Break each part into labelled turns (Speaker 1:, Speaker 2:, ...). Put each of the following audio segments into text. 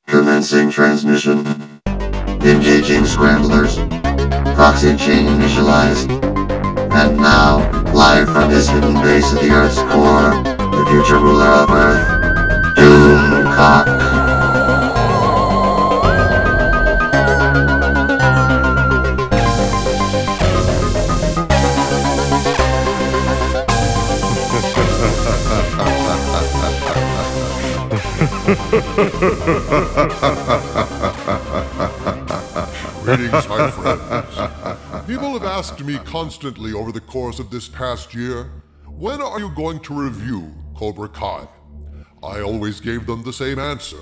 Speaker 1: Commencing transmission. Engaging scramblers. Proxy chain initialized. And now, live from his hidden base at the Earth's core, the future ruler of Earth, Doomcock.
Speaker 2: Greetings, my friends. People have asked me constantly over the course of this past year, when are you going to review Cobra Kai? I always gave them the same answer.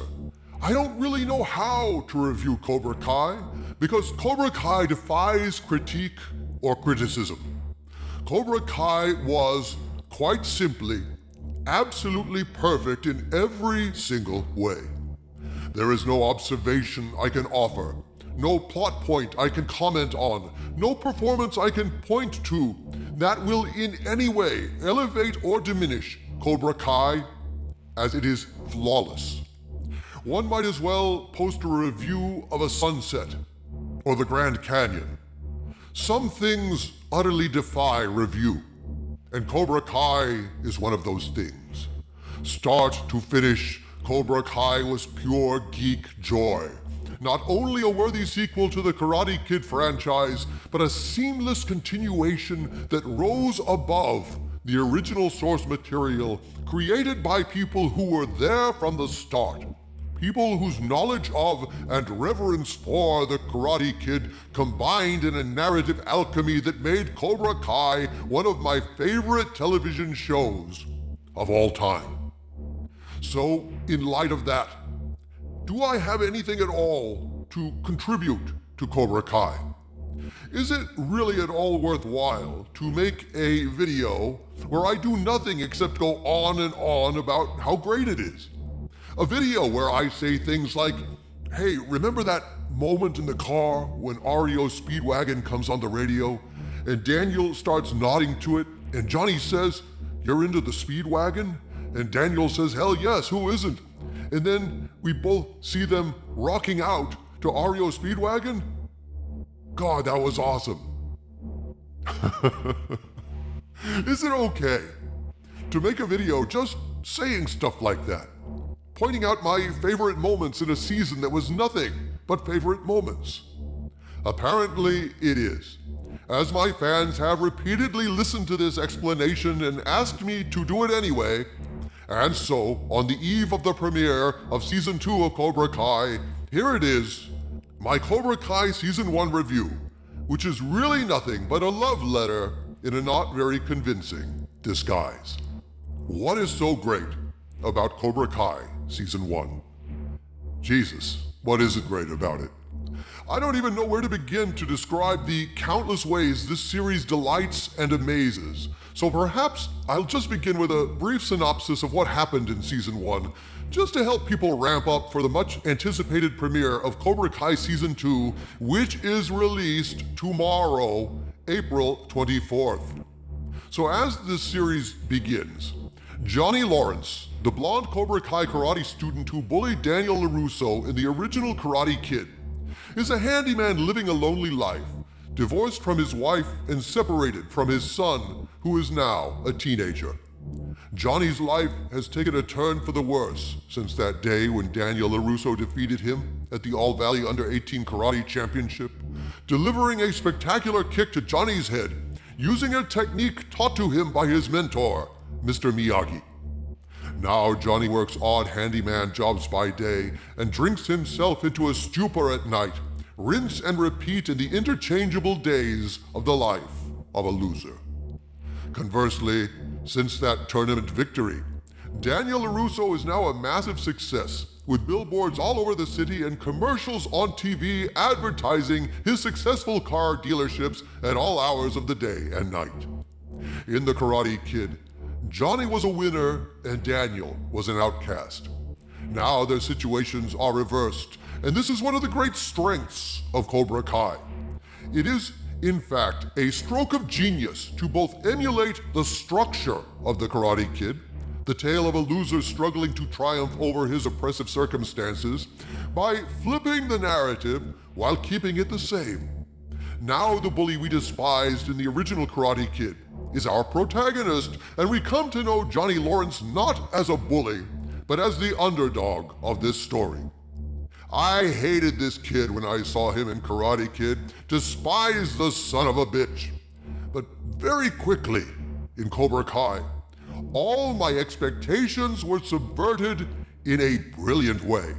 Speaker 2: I don't really know how to review Cobra Kai, because Cobra Kai defies critique or criticism. Cobra Kai was, quite simply, absolutely perfect in every single way. There is no observation I can offer, no plot point I can comment on, no performance I can point to that will in any way elevate or diminish Cobra Kai, as it is flawless. One might as well post a review of a sunset or the Grand Canyon. Some things utterly defy review, and Cobra Kai is one of those things. Start to finish, Cobra Kai was pure geek joy. Not only a worthy sequel to the Karate Kid franchise, but a seamless continuation that rose above the original source material created by people who were there from the start. People whose knowledge of and reverence for the Karate Kid combined in a narrative alchemy that made Cobra Kai one of my favorite television shows of all time. So, in light of that, do I have anything at all to contribute to Cobra Kai? Is it really at all worthwhile to make a video where I do nothing except go on and on about how great it is? A video where I say things like, hey, remember that moment in the car when REO Speedwagon comes on the radio and Daniel starts nodding to it and Johnny says, you're into the Speedwagon? And Daniel says, hell yes, who isn't? And then we both see them rocking out to REO Speedwagon? God, that was awesome. Is it okay to make a video just saying stuff like that? Pointing out my favorite moments in a season that was nothing but favorite moments? Apparently it is, as my fans have repeatedly listened to this explanation and asked me to do it anyway. And so, on the eve of the premiere of Season 2 of Cobra Kai, here it is, my Cobra Kai Season 1 review, which is really nothing but a love letter in a not very convincing disguise. What is so great about Cobra Kai Season 1? Jesus, what is it great about it? I don't even know where to begin to describe the countless ways this series delights and amazes. So perhaps I'll just begin with a brief synopsis of what happened in Season 1, just to help people ramp up for the much anticipated premiere of Cobra Kai Season 2, which is released tomorrow, April 24th. So as this series begins, Johnny Lawrence, the blonde Cobra Kai karate student who bullied Daniel Larusso in the original Karate Kid, is a handyman living a lonely life, divorced from his wife and separated from his son, who is now a teenager. Johnny's life has taken a turn for the worse since that day when Daniel LaRusso defeated him at the All-Valley Under-18 Karate Championship, delivering a spectacular kick to Johnny's head, using a technique taught to him by his mentor, Mr. Miyagi. Now Johnny works odd handyman jobs by day and drinks himself into a stupor at night, rinse and repeat in the interchangeable days of the life of a loser. Conversely, since that tournament victory, Daniel LaRusso is now a massive success, with billboards all over the city and commercials on TV advertising his successful car dealerships at all hours of the day and night. In the Karate Kid, Johnny was a winner and Daniel was an outcast. Now their situations are reversed, and this is one of the great strengths of Cobra Kai. It is, in fact, a stroke of genius to both emulate the structure of the Karate Kid, the tale of a loser struggling to triumph over his oppressive circumstances by flipping the narrative while keeping it the same. Now the bully we despised in the original Karate Kid is our protagonist, and we come to know Johnny Lawrence not as a bully, but as the underdog of this story. I hated this kid when I saw him in Karate Kid, despised the son of a bitch. But very quickly, in Cobra Kai, all my expectations were subverted in a brilliant way,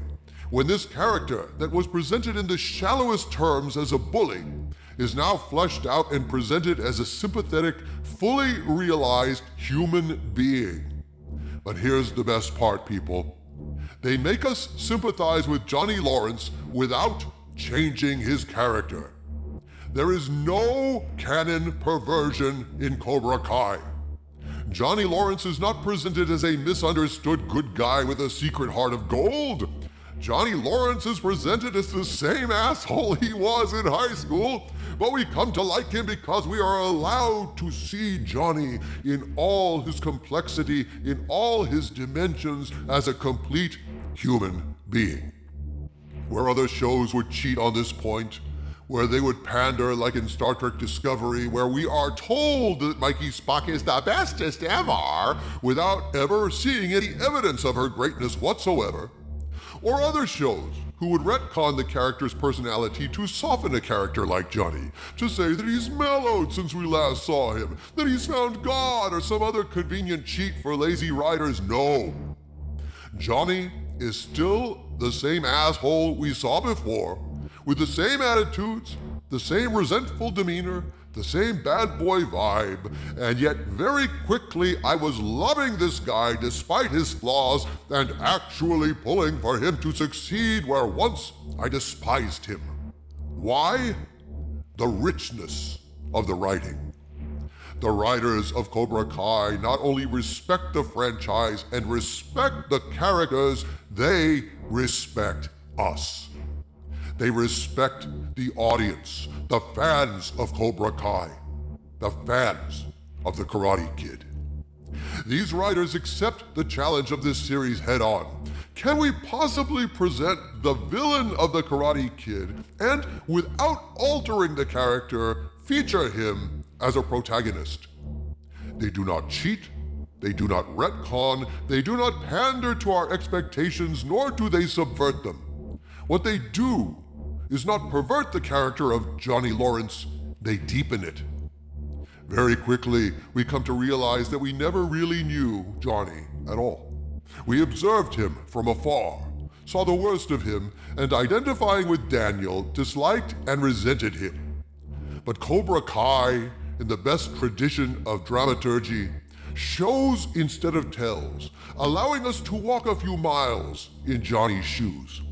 Speaker 2: when this character that was presented in the shallowest terms as a bully is now fleshed out and presented as a sympathetic, fully realized human being. But here's the best part, people. They make us sympathize with Johnny Lawrence without changing his character. There is no canon perversion in Cobra Kai. Johnny Lawrence is not presented as a misunderstood good guy with a secret heart of gold. Johnny Lawrence is presented as the same asshole he was in high school, but we come to like him because we are allowed to see Johnny in all his complexity, in all his dimensions, as a complete human being. Where other shows would cheat on this point, where they would pander like in Star Trek Discovery, where we are told that Mikey Spock is the bestest ever, without ever seeing any evidence of her greatness whatsoever. Or other shows who would retcon the character's personality to soften a character like Johnny, to say that he's mellowed since we last saw him, that he's found God, or some other convenient cheat for lazy writers. No. Johnny is still the same asshole we saw before, with the same attitudes, the same resentful demeanor, the same bad boy vibe, and yet very quickly I was loving this guy despite his flaws and actually pulling for him to succeed where once I despised him. Why? The richness of the writing. The writers of Cobra Kai not only respect the franchise and respect the characters, they respect us. They respect the audience, the fans of Cobra Kai, the fans of the Karate Kid. These writers accept the challenge of this series head on. Can we possibly present the villain of the Karate Kid and, without altering the character, feature him as a protagonist? They do not cheat, they do not retcon, they do not pander to our expectations, nor do they subvert them. What they do is not pervert the character of Johnny Lawrence, they deepen it. Very quickly, we come to realize that we never really knew Johnny at all. We observed him from afar, saw the worst of him, and identifying with Daniel, disliked and resented him. But Cobra Kai, in the best tradition of dramaturgy, shows instead of tells, allowing us to walk a few miles in Johnny's shoes.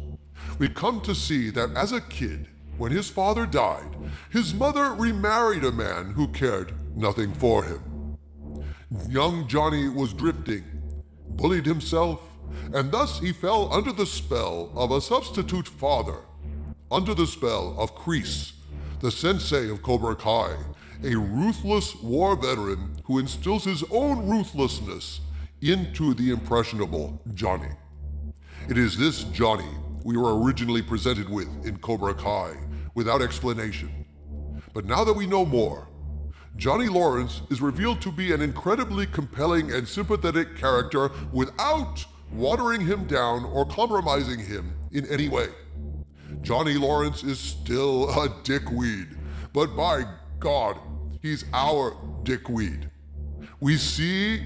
Speaker 2: We come to see that as a kid, when his father died, his mother remarried a man who cared nothing for him. Young Johnny was drifting, bullied himself, and thus he fell under the spell of a substitute father, under the spell of Kreese, the sensei of Cobra Kai, a ruthless war veteran who instills his own ruthlessness into the impressionable Johnny. It is this Johnny we were originally presented with in Cobra Kai, without explanation. But now that we know more, Johnny Lawrence is revealed to be an incredibly compelling and sympathetic character without watering him down or compromising him in any way. Johnny Lawrence is still a dickweed, but by God, he's our dickweed. We see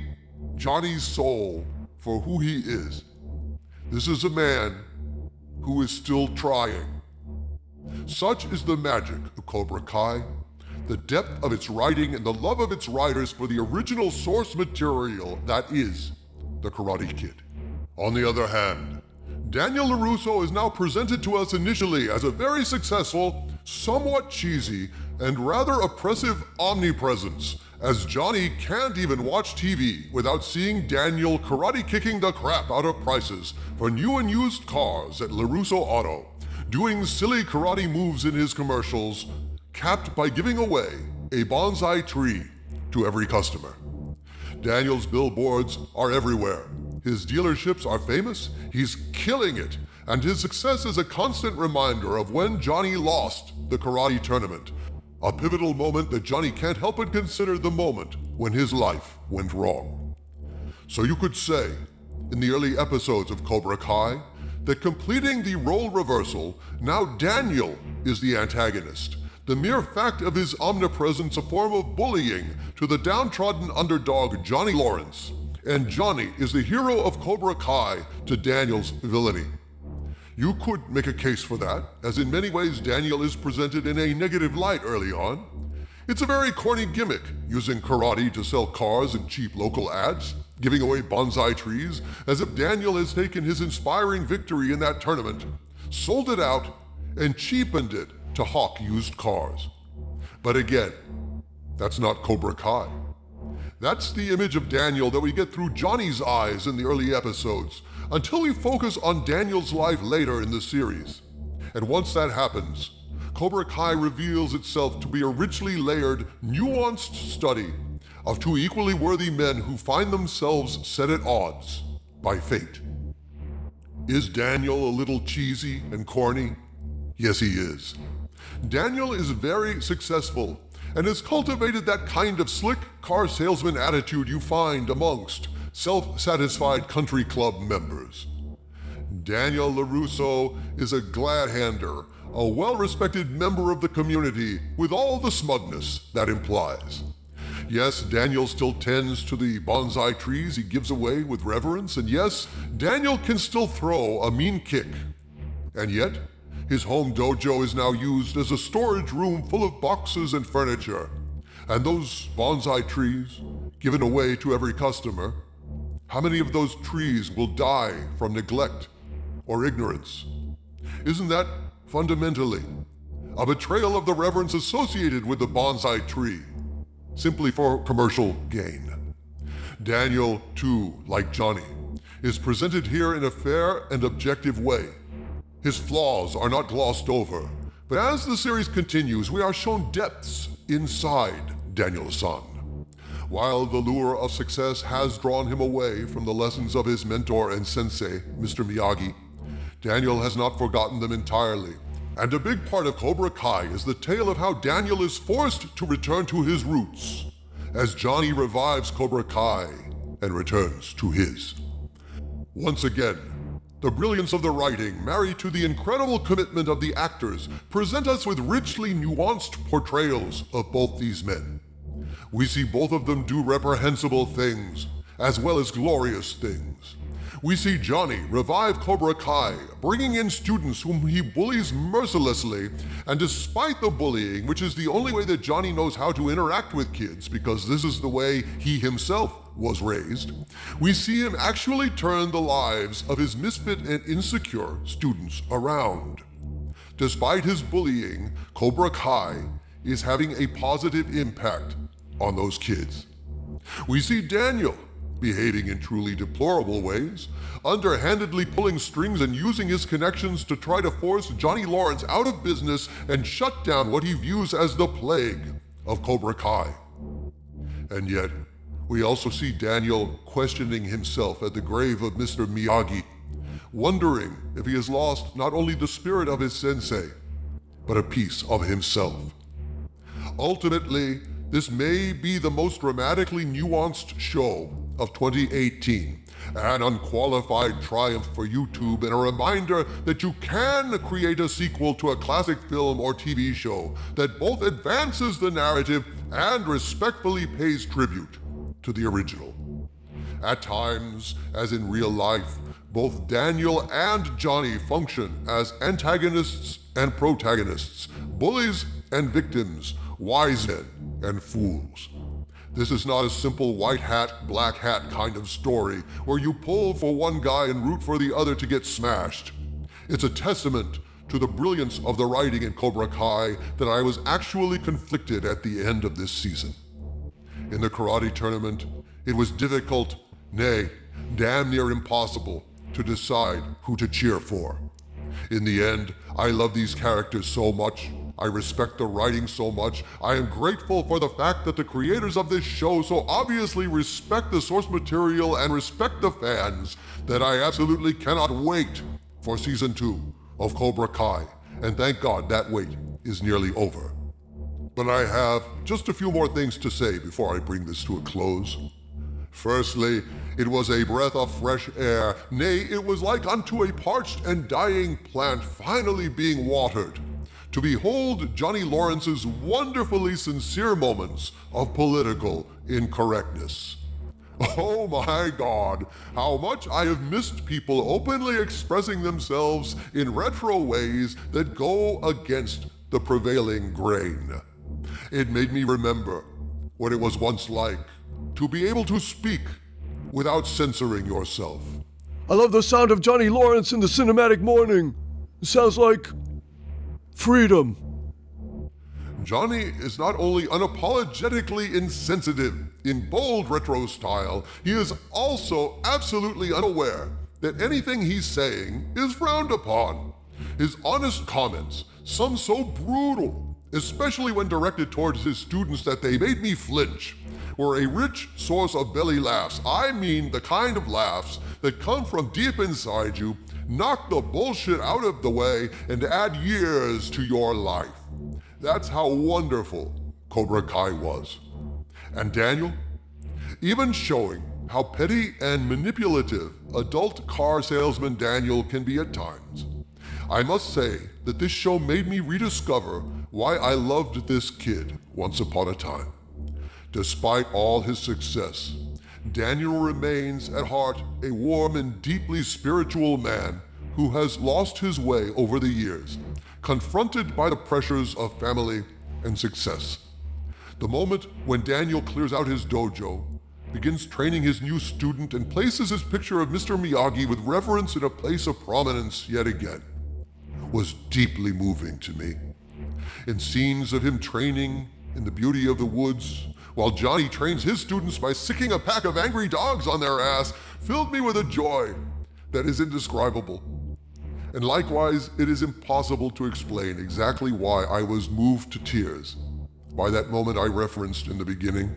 Speaker 2: Johnny's soul for who he is. This is a man who is still trying. Such is the magic of Cobra Kai, the depth of its writing and the love of its writers for the original source material that is the Karate Kid. On the other hand, Daniel Larusso is now presented to us initially as a very successful, somewhat cheesy, and rather oppressive omnipresence, as Johnny can't even watch TV without seeing Daniel karate kicking the crap out of prices for new and used cars at Larusso Auto, doing silly karate moves in his commercials, capped by giving away a bonsai tree to every customer. Daniel's billboards are everywhere. His dealerships are famous, he's killing it, and his success is a constant reminder of when Johnny lost the karate tournament. A pivotal moment that Johnny can't help but consider the moment when his life went wrong. So you could say, in the early episodes of Cobra Kai, that completing the role reversal, now Daniel is the antagonist. The mere fact of his omnipresence a form of bullying to the downtrodden underdog Johnny Lawrence, and Johnny is the hero of Cobra Kai to Daniel's villainy. You could make a case for that, as in many ways Daniel is presented in a negative light early on. It's a very corny gimmick, using karate to sell cars in cheap local ads, giving away bonsai trees, as if Daniel has taken his inspiring victory in that tournament, sold it out, and cheapened it to hawk used cars. But again, that's not Cobra Kai. That's the image of Daniel that we get through Johnny's eyes in the early episodes, until we focus on Daniel's life later in the series. And once that happens, Cobra Kai reveals itself to be a richly layered, nuanced study of two equally worthy men who find themselves set at odds by fate. Is Daniel a little cheesy and corny? Yes, he is. Daniel is very successful and has cultivated that kind of slick car salesman attitude you find amongst self-satisfied country club members. Daniel Larusso is a glad-hander, a well-respected member of the community with all the smugness that implies. Yes, Daniel still tends to the bonsai trees he gives away with reverence, and yes, Daniel can still throw a mean kick. And yet, his home dojo is now used as a storage room full of boxes and furniture. And those bonsai trees, given away to every customer, how many of those trees will die from neglect or ignorance? Isn't that fundamentally a betrayal of the reverence associated with the bonsai tree, simply for commercial gain? Daniel, too, like Johnny, is presented here in a fair and objective way. His flaws are not glossed over, but as the series continues, we are shown depths inside Daniel-san. While the lure of success has drawn him away from the lessons of his mentor and sensei, Mr. Miyagi, Daniel has not forgotten them entirely. And a big part of Cobra Kai is the tale of how Daniel is forced to return to his roots, as Johnny revives Cobra Kai and returns to his. Once again, the brilliance of the writing, married to the incredible commitment of the actors, present us with richly nuanced portrayals of both these men. We see both of them do reprehensible things, as well as glorious things. We see Johnny revive Cobra Kai, bringing in students whom he bullies mercilessly, and despite the bullying, which is the only way that Johnny knows how to interact with kids, because this is the way he himself was raised, we see him actually turn the lives of his misfit and insecure students around. Despite his bullying, Cobra Kai is having a positive impact on those kids. We see Daniel behaving in truly deplorable ways, underhandedly pulling strings and using his connections to try to force Johnny Lawrence out of business and shut down what he views as the plague of Cobra Kai. And yet, we also see Daniel questioning himself at the grave of Mr. Miyagi, wondering if he has lost not only the spirit of his sensei, but a piece of himself. Ultimately, this may be the most dramatically nuanced show of 2018, an unqualified triumph for YouTube and a reminder that you can create a sequel to a classic film or TV show that both advances the narrative and respectfully pays tribute to the original. At times, as in real life, both Daniel and Johnny function as antagonists and protagonists, bullies and victims, wise men and fools. This is not a simple white hat, black hat kind of story where you pull for one guy and root for the other to get smashed. It's a testament to the brilliance of the writing in Cobra Kai that I was actually conflicted at the end of this season. In the karate tournament, it was difficult, nay, damn near impossible, to decide who to cheer for. In the end, I love these characters so much, I respect the writing so much. I am grateful for the fact that the creators of this show so obviously respect the source material and respect the fans that I absolutely cannot wait for Season 2 of Cobra Kai. And thank God that wait is nearly over. But I have just a few more things to say before I bring this to a close. Firstly, it was a breath of fresh air, nay, it was like unto a parched and dying plant finally being watered, to behold Johnny Lawrence's wonderfully sincere moments of political incorrectness. Oh my God, how much I have missed people openly expressing themselves in retro ways that go against the prevailing grain. It made me remember what it was once like to be able to speak without censoring yourself.
Speaker 3: I love the sound of Johnny Lawrence in the cinematic morning. It sounds like freedom.
Speaker 2: Johnny is not only unapologetically insensitive in bold retro style, he is also absolutely unaware that anything he's saying is frowned upon. His honest comments, some so brutal, especially when directed towards his students that they made me flinch, were a rich source of belly laughs. I mean the kind of laughs that come from deep inside you, knock the bullshit out of the way, and add years to your life. That's how wonderful Cobra Kai was. And Daniel, even showing how petty and manipulative adult car salesman Daniel can be at times, I must say that this show made me rediscover why I loved this kid once upon a time. Despite all his success, Daniel remains at heart a warm and deeply spiritual man who has lost his way over the years, confronted by the pressures of family and success. The moment when Daniel clears out his dojo, begins training his new student, and places his picture of Mr. Miyagi with reverence in a place of prominence yet again, was deeply moving to me. In scenes of him training in the beauty of the woods, while Johnny trains his students by sicking a pack of angry dogs on their ass, filled me with a joy that is indescribable. And likewise, it is impossible to explain exactly why I was moved to tears by that moment I referenced in the beginning,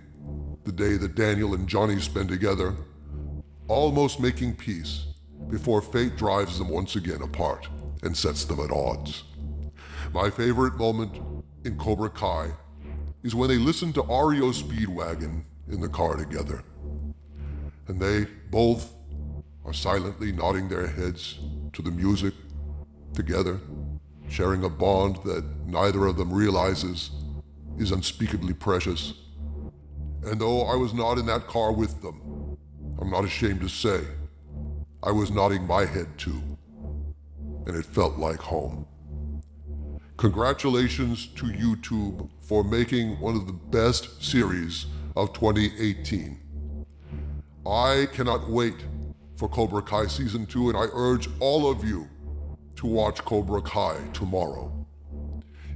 Speaker 2: the day that Daniel and Johnny spend together, almost making peace before fate drives them once again apart and sets them at odds. My favorite moment in Cobra Kai is when they listen to REO Speedwagon in the car together. And they both are silently nodding their heads to the music together, sharing a bond that neither of them realizes is unspeakably precious. And though I was not in that car with them, I'm not ashamed to say, I was nodding my head too, and it felt like home. Congratulations to YouTube for making one of the best series of 2018. I cannot wait for Cobra Kai Season 2, and I urge all of you to watch Cobra Kai tomorrow.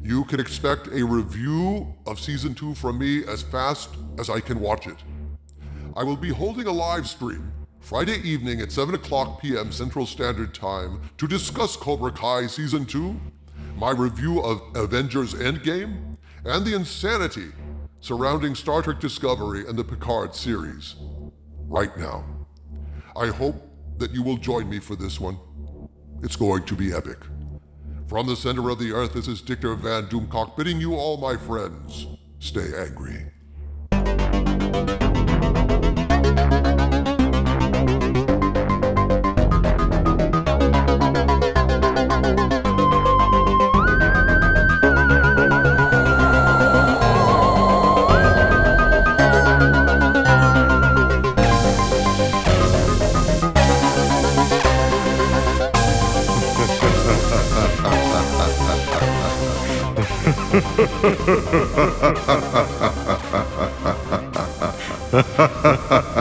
Speaker 2: You can expect a review of Season 2 from me as fast as I can watch it. I will be holding a live stream Friday evening at 7:00 p.m. Central Standard Time to discuss Cobra Kai Season 2, my review of Avengers Endgame, and the insanity surrounding Star Trek Discovery and the Picard series right now. I hope that you will join me for this one. It's going to be epic. From the center of the earth, this is Dictor Van Doomcock bidding you all, my friends, stay angry.
Speaker 1: Ha ha ha ha ha ha ha ha ha ha ha.